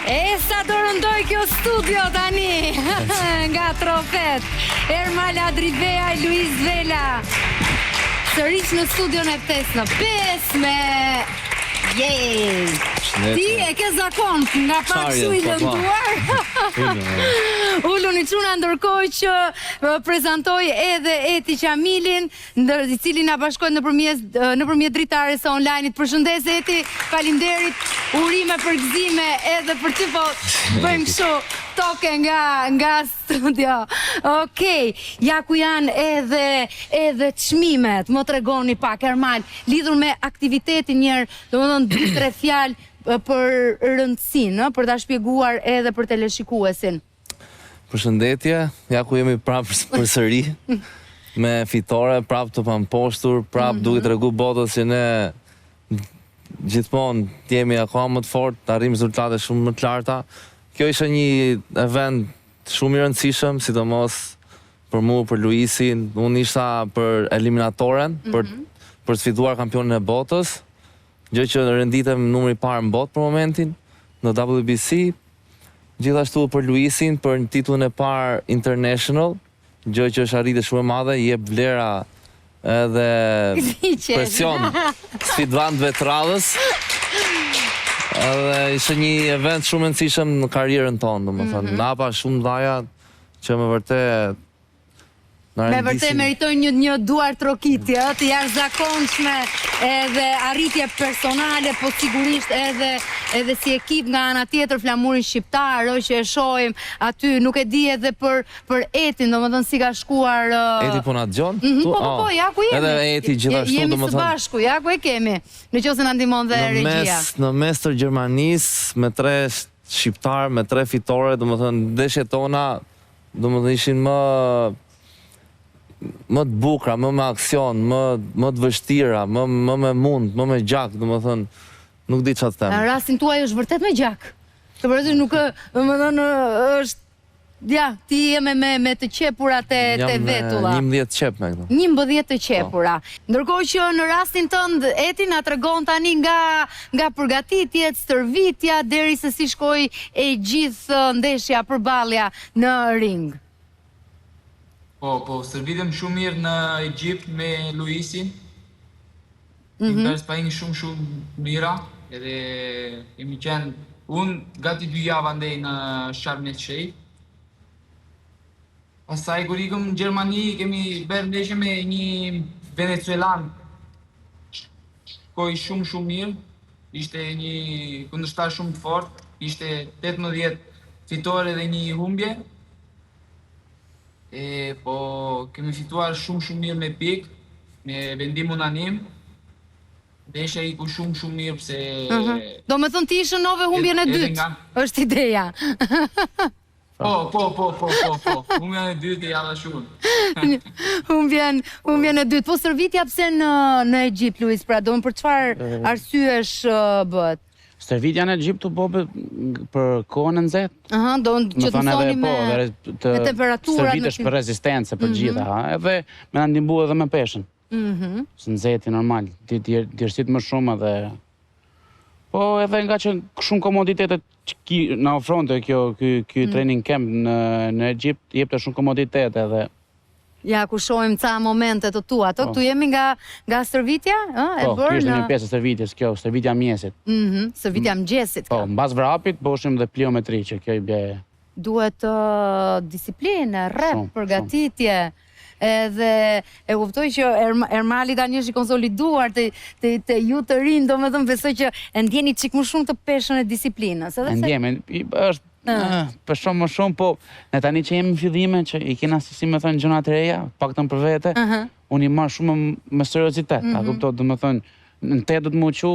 E sa do rëndoj kjo studio tani nga Trofet. Ermal Adrivea e Luiz Vela. Sërish në studion e Ftes në 5 me... Jej! Ti e ke zakon nga pak shu i lënduar. Ullun i quna ndërkohë që prezentoj edhe Eti Qamilin, i cili na bashkojnë nëpërmjet dritares së online-it. Përshëndes Eti, faleminderit, urime për gëzime edhe për ty, po bëjmë kështu toke nga studio. Okej, ja ku janë edhe çmimet. Më tregoni pak, Ermal, lidhur me aktivitetin njërë, domethënë 2-3 fjalë për rëndësinë, për ta shpjeguar edhe për teleshikuesin. Përshëndetje, ja ku jemi prapë përsëri me fitore, prapë të pamposhtur, prapë duke tregu botës që ne gjithmonë jemi akoma më të fortë, të arrijmë rezultate shumë më të larta. Kjo ishte një event shumë i rëndësishëm, sidomos për mua, për Luisin. Unë isha për eliminatoren, për të fituar kampionin e botës, gjë që renditem numri i parë në botë për momentin, në WBC. Gjithashtu për Luisin, për një titullin e parë international, gjë që është arritje shumë e madhe, jep vlera edhe presion sfidantëve të radhës. Edhe ishte një event shumë rëndësishëm në karrierën tonë, domethënë. Napa shumë dhaja që me vërtet meritojnë një duar trokitje, të jashtëzakonshme, edhe arritje personale, po sigurisht edhe si ekip nga ana tjetër, flamurin shqiptar, që e shohim aty, nuk e di edhe për Etin, domethënë si ka shkuar... Eti po na dëgjon? Po, ja ku jemi. Edhe Eti gjithashtu, domethënë. Jemi së bashku, ja ku e kemi, nëse na ndihmon dhe regjia. Në mes të Gjermanisë, me 3 shqiptar, me 3 fitore, domethënë ndeshjet tona, domethënë ishin më të bukura, më me aksion, më të vështira, më me mund, më me gjak, domethënë, nuk di çfarë të them. Në rastin tuaj është vërtet me gjak. Të vërtetë nuk domethënë është ja, ti je me të qepurat e vetulla. Jam 11 qep me këto. 11 të qepura. Ndërkohë që në rastin tënd Eti na tregon tani nga përgatitjet, stërvitja deri se si shkoi e gjithë ndeshja përballja në ring. Po, stërvitëm shumë mirë në Egjipt me Luisin. Një bërë shumë mira, edhe kemi qenë, unë gati 2 java ndej në Sharm el Sheikh. Pastaj kur ikëm në Gjermani, kemi bërë ndeshje me një venezuelan. Shkoi shumë mirë, ishte një kundërshtar shumë të fortë, ishte 18 fitore dhe një humbje. Po kemi fituar shumë mirë me pikë, me vendim unanim. Ndeshja iku shumë mirë pse... Do me thënë ti shënove humbjen e dytë, është ideja. Po, humbjen e dytë e java shumë. Humbjen e dytë, po stërvitja pse në Egjipt, Luis, pra do më për çfarë arsyesh bëhet? Stërvitja në Egjipt të bobe për kohën e nxehtë. Do që të mësoni me temperaturat. Stërvitesh për rezistencë për gjitha, edhe me na ndihmu edhe me peshën. Së nxehti normal, ti rësit më shumë edhe... Po edhe nga që shumë komoditetet që na ofronte ky training camp në Egjipt, jepte shumë komoditet edhe... Ja, ku shohim ca momente të tua, këtu jemi nga stërvitja? Po, kjo është një pjesë e stërvitjes, kjo, stërvitja mjesit. Stërvitja mëngjesit. Po, mbas vrapit, boshim dhe pliometri që kjo i bje... Duhet disiplinë, rep, përgatitje, edhe e kuptoj që Ermali tani është i konsoliduar të ju të rinë, do me thëmë besoj që e ndjeni çik më shumë të peshën e disiplinës. E ndjemi, është për shumë më shumë, po në tani që jemi në fillime, që i kena si me thënë gjënat e reja, pak të më për vete, unë i marrë shumë me seriozitet, a kuptoj, do me thënë, në 8 du të më uqu,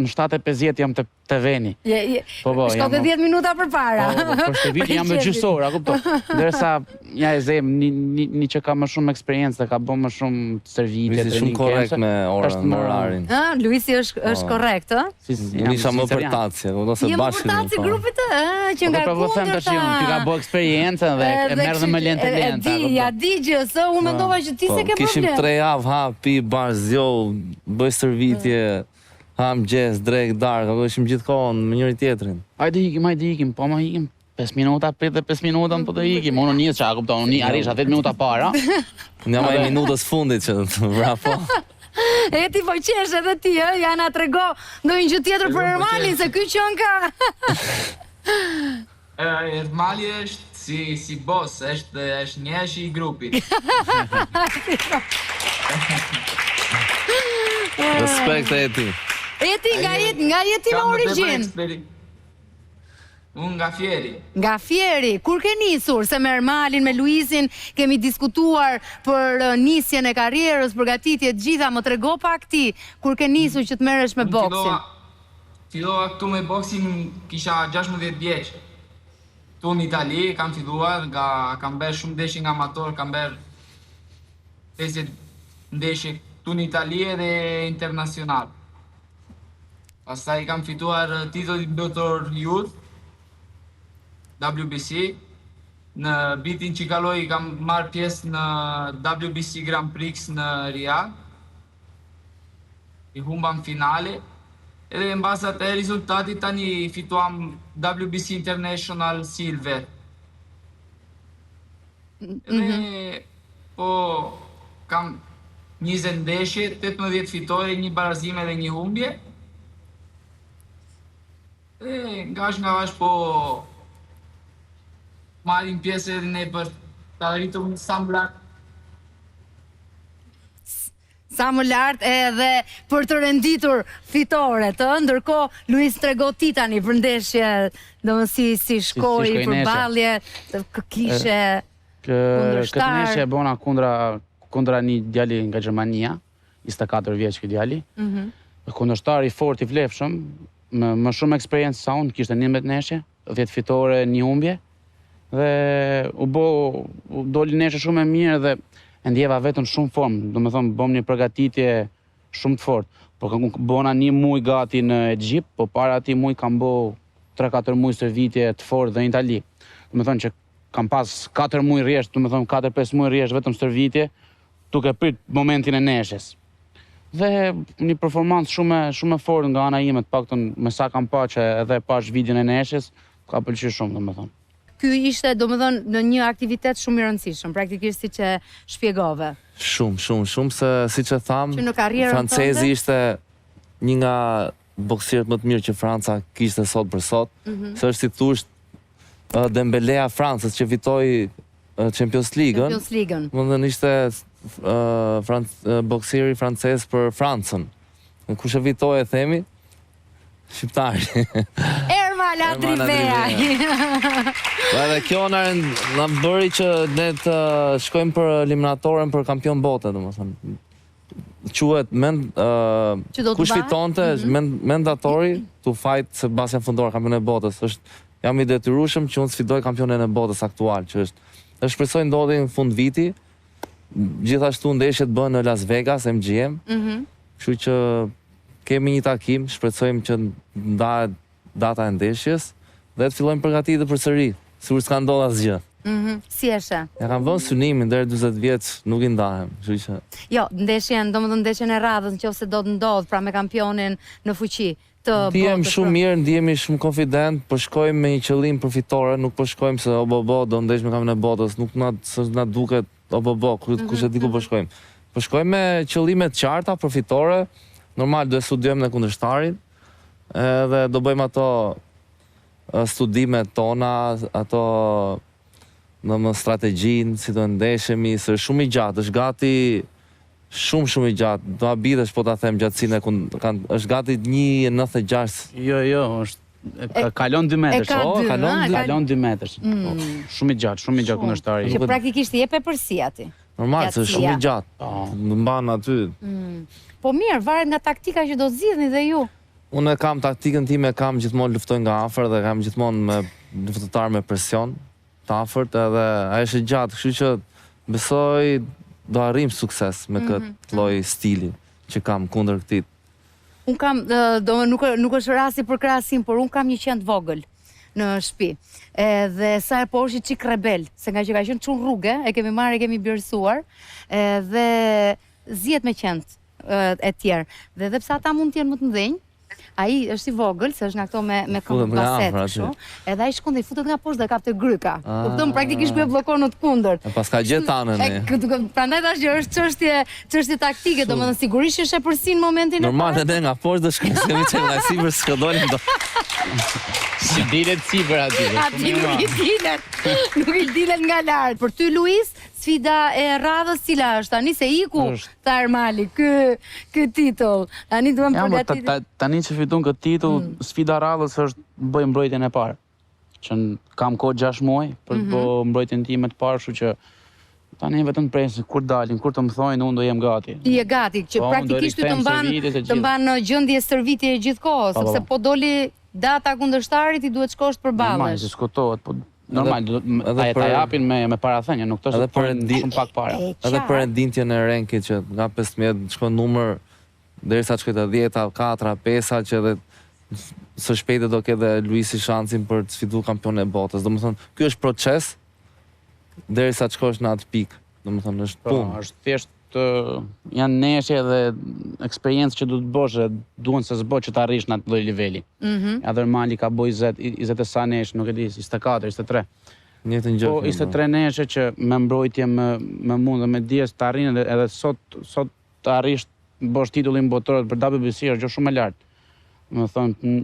në 7:50 jam të veni. Shko të 10 minuta për para. Për shtëvit jam me gjysor, a kuptoj. Dërsa, ja e zem, një që ka më shumë eksperiencë dhe ka bo më shumë servitje. Luisi shumë korekt me orarin. Luisi është korekt, ë? Unë isha më për tacje, ose bashkë. Je më për tacje grupit të, që nga kundër ta. Ti ka bo eksperiencë dhe e merë dhe me lente lente. Ja di gjës, unë mendova që ti se ke problem. Kishim 3 javë, ha, pi, bashkë, zjo, bëj servitje. ham, gjes, drek, dark, apo ishim gjithkohon me njëri tjetrin. Hajde ikim, po ma ikim. 5 minuta, prit dhe 5 minuta po të ikim. Unë njës qa, kupton, unë arisha 10 minuta para. Unë jam ai minutës fundit që vrapo. E ti po qesh edhe ti, ja na trego ndonjë gjë tjetër për Ermalin, se ky qen ka. Ermali është si boss, është njëshi i grupit. Respekt Eti. Eti, nga jeti me origjinë. Unë nga Fieri. Nga Fieri, kur ke nisur? Se me Ermalin, me Luizin, kemi diskutuar për nisjen e karrierës, përgatitje të gjitha, më trego pak ti, kur ke nisur që të merresh me boksin? Fillova këtu me boksin, kisha 16 vjeç. Tu në Itali, kam filluar, kam bërë shumë ndeshje nga amator, kam bërë 50 ndeshje tu në Itali dhe internacional. Pastaj kam fituar titullin botror youth, WBC, në vitin që kaloi kam marrë pjesë në WBC Grand Prix në Riyadh. I humba në finale, edhe në basa të rezultatit tani fituam WBC International Silver. Edhe po kam 20 ndeshje, 18 fitore, 1 barazime dhe 1 humbje. Edhe nga vash po marrim pjesë edhe ne për të arritur sa më lart. Sa më lart edhe për të renditur fitoret, ndërkohë Luiz trego ti tani për ndeshje, domethënë si shkoi për ballje, kishe Këtë ndeshje e bona kundra një djali nga Gjermania, 24 vjeç ky djali. Kundërshtar i fort i vlefshëm, më shumë eksperiencë sa unë, kishte 11 ndeshje, 10 fitore, 1 humbje. Dhe u doli ndeshje shumë e mirë dhe e ndjeva vetën shumë formë, do me thonë, bom një përgatitje shumë të fort. Por bona 1 muj gati në Egjipt, po para ati muj kam bo 3-4 muj stërvitje të fort dhe në Itali. Do me thonë që kam pas 4 muj rjesht, do me thonë 4-5 muj rjesht vetëm stërvitje, duke prit momentin e neshjes. Dhe një performancë shumë e fort nga ana ime, të paktën me sa kam pa që edhe pash videon e neshjes, ka pëlqyer shumë, do me thonë. Ky ishte, do me thonë, në një aktivitet shumë i rëndësishëm, praktikisht si që shpjegove. Shumë, se si që thamë, që në karrierën francezi ishte një nga boksierët më të mirë që Franca kishte sot për sot, se është si thusht Dembelea Francës që fitoi Champions League-ën. Më ishte boksieri francez për Francën. Kush e fitoi e themi? Shqiptari. Ermal Adrivea. Dhe kjo na bëri që ne të shkojmë për eliminatorën për kampion bote, domethënë. Quhet kush fitonte mendatori to fight Sebastian Fundora, kampion e botës. Jam i detyrueshëm që unë sfidoj kampionin e botës aktual, që është shpresoj ndodhi në fund viti. Gjithashtu ndeshjet bëhen në Las Vegas, MGM. Kështu që kemi një takim, shpresojmë që ndahet data e ndeshjes dhe të fillojmë përgatitje përsëri, sikur s'ka ndodhur asgjë. Si eshe? Ja kam vënë synimin deri 40 vjeç, nuk i ndahem, kështu që. Jo, domethënë ndeshjen e radhës, nëse do të ndodh pra me kampionin në fuqi të botës. Ndihem shumë mirë, ndihemi shumë konfident, po shkojmë me një qëllim për fitore, nuk po shkojmë se obobo do ndesh me kampionin e botës, nuk na duket obobo, kush e di ku po shkojmë. Po shkojmë me qëllime të qarta për fitore. Normal do e studiojmë në kundërshtarin, edhe do bëjmë ato studimet tona, ato në strategjinë, si do ndeshemi, se është shumë i gjatë, është gati shumë i gjatë, do habitesh po ta them gjatësinë është gati 1.96. Jo, kalon 2 metësh. Kalon 2 metësh. Shumë i gjatë kundërshtari. Që praktikisht i jep e përsi ati. Normal, se është shumë i gjatë, në mban aty. Po mirë, varet nga taktika që do zgjidhni dhe ju. Unë kam taktikën time, kam gjithmonë luftoj nga afër dhe kam gjithmonë me luftëtar me presion të afërt, edhe ai është i gjatë, kështu që besoj do arrim sukses me këtë lloj stili që kam kundër këtij. Unë kam, nuk është rasti për krahasim, por unë kam një qend vogël në shtëpi. Dhe sa e po është i çik rebel, se nga që ka qenë çun rrugë, e kemi marrë, e kemi bjerësuar, dhe zihet me qend e tjerë. Dhe pse ata mund të jenë më të mëdhenj, Ai është i vogël, se është nga këto me Futet nga baset afër kështu. aty. Edhe ai shkon dhe i futet nga poshtë dhe kapte gryka. Kupton, praktikisht ku e bllokon në të kundërt. E pas ka gjetë anën e. Prandaj tash që është çështje taktike, domethënë sigurisht është e përsin momentin e Normal edhe nga poshtë do shkoj se mi çel nga sipër s'ka dolën do. Si dilet sipër aty. Aty nuk i dilet, nuk i dilet nga lart. Për ty Luis, sfida e radhës cila është? Tani se iku ta Ermali ky titull. Tani duhem përgatitur. Tani që fitun këtë titull, sfida radhës është bëj mbrojtjen e parë. Që kam kohë 6 muaj për të bëj mbrojtjen time të parë, kështu që tani vetëm presim kur dalin, kur të më thojnë, unë do jem gati. Ti je gati, që praktikisht të mban në gjendje stërvitje gjithkohë, sepse po doli data kundërshtarit i duhet shkosh të përballesh. Normal, që skutohet, po normal, ta japin me parathënie, nuk të është shumë pak para. Edhe për renditjen e renkit që nga 15 shkon numër derisa të shkojë te 10, 4, 5 që edhe së shpejti do ketë Luisi shansin për të sfiduar kampionin e botës. Domethënë, ky është proces derisa të shkosh në atë pikë. Domethënë, është punë. Është thjesht janë neshje dhe eksperiencë që du të bosh dhe duhen se s'bo që të arrish në atë lloj niveli. Edhe Ermali ka bo 20 e sa neshje, nuk e di, 24, 23. Njëtën gjë. Po 23 neshje që me mbrojtje, me mund dhe me dijes të arrinë edhe sot të arrish bosh titullin botëror për WBC është gjë shumë e lartë. Më thonë,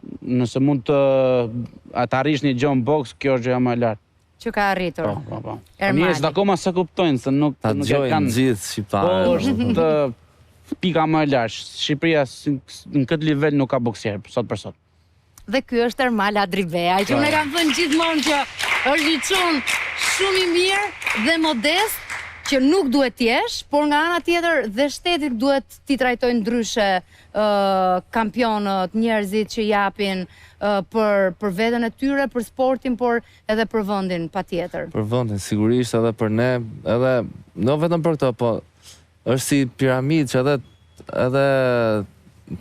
nëse mund të arrish një gjë në boks, kjo është gjë më e lartë. Që ka arritur. Po. Njerëzit akoma se kuptojnë se nuk e kanë gjithë shqiptarë. Po është pika më e lartë. Shqipëria në këtë nivel nuk ka boksier sot për sot. Dhe ky është Ermal Adrivea, që unë e kam thënë gjithmonë që është një çun shumë i mirë dhe modest, që nuk duhet t'jesh, por nga ana tjetër dhe shtetit duhet t'i trajtojnë ndryshe kampionët, njerëzit që japin për veten e tyre, për sportin, por edhe për vendin patjetër. Për vendin, sigurisht edhe për ne, edhe jo vetëm për këtë, po është si piramidë që edhe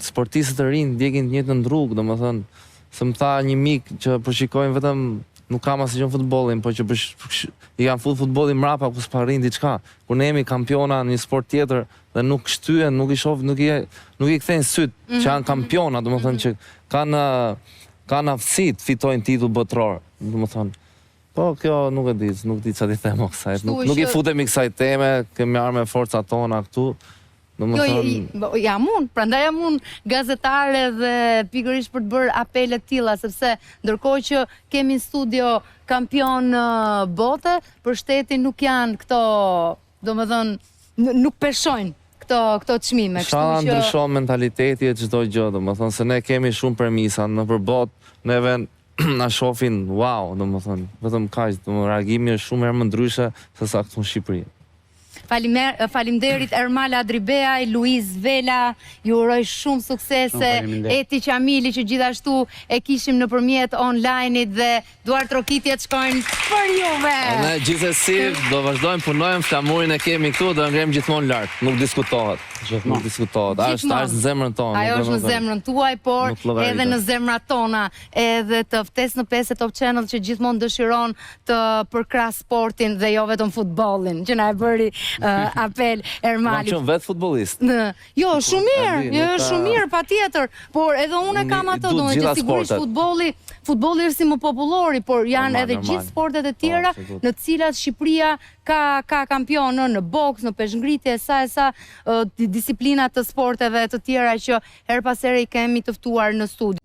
sportistët e rinj ndjekin të njëjtën rrugë, domethënë, se më tha një mik që përshikojnë vetëm nuk kam asgjë në futbollin, po që i kanë futur futbollin mrapa ku s'pa rrin diçka. Kur ne jemi kampiona në një sport tjetër dhe nuk shtyhen, nuk i shoh, nuk i kthejnë syt që janë kampiona, domethënë që kanë aftësi të fitojnë titull botëror, domethënë. Po kjo nuk e di çfarë të them kësaj. Nuk i futemi kësaj teme, kemi armë forcat tona këtu. Jam unë, prandaj jam unë gazetare dhe pikërisht për të bërë apele të tilla, sepse ndërkohë që kemi në studio kampion bote, për shtetin nuk janë këto, domethënë nuk peshojnë këto çmime, kështu që ndryshon mentaliteti e çdo gjë, domethënë se ne kemi shumë premisa nëpër botë, neve na shohin wow, domethënë vetëm kaq, reagimi është shumë herë më ndryshe se sa këtu në Shqipëri. Faleminderit Ermal Adrivea, Luis Vela, ju uroj shumë suksese, Eti Qamili që gjithashtu e kishim nëpërmjet online-it dhe duart rokitjet shkojnë për juve. Ne gjithsesi do vazhdojmë punojmë, flamurin e kemi këtu, do ngrem gjithmonë lart, nuk diskutohet. Nuk diskutohet, është në zemrën tonë. Ajo është në zemrën tuaj, por edhe në zemrat tona, edhe të ftes në 5 Top Channel që gjithmonë dëshiron të përkras sportin dhe jo vetëm futbollin, që na e bëri apel Ermali. Kam qenë vetë futbollist. Jo, shumë mirë, patjetër, por edhe unë kam ato, domethënë që sigurisht futbolli është si më popullori, por janë edhe gjithë sportet e tjera në të cilat Shqipëria ka kampionë në boks, në peshngritje, sa disiplinat të sporteve të tjera që her pas here i kemi të ftuar në studio.